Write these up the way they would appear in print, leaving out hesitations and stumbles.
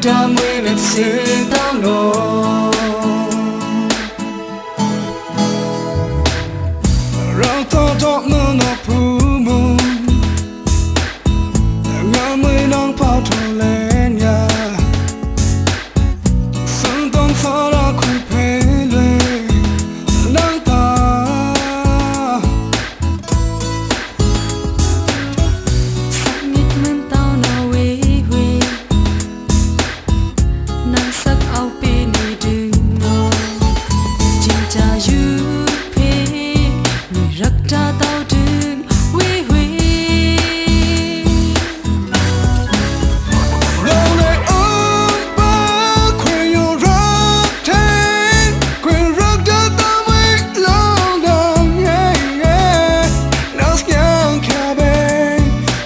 ta mới là sự tao nổ rau to to mơ ngọc phù mù ngã mới đang bao trùm lên nhà sân tông xa ra khuy phê lê đang ta sắc nhít mơn tao nào quê quê nắng sắc áo bê ni đừng ngờ chim cha yu phê người rắc ra tao đừng quê quê lâu nay ôm ba quên yêu rất thế quên rất cho ta mới lâu đầu nhé nó nhang kia bên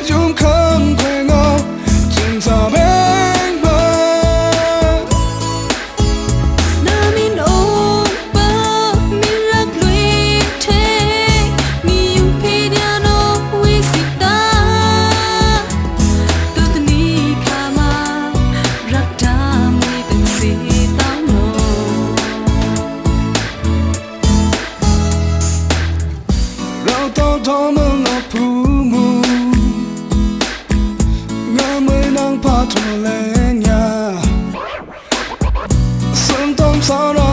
chúng không quên ngô chừng giờ bên bờ na min ôm ba min rắc luyện thế mi yêu phê dia no quê xịt ta tôi tên đi khá mà rắc ra mới từng xì tao nổ rau to to mơ ngọc phù mù ngã mới đang bao trùm lên nhà sân tông xa ra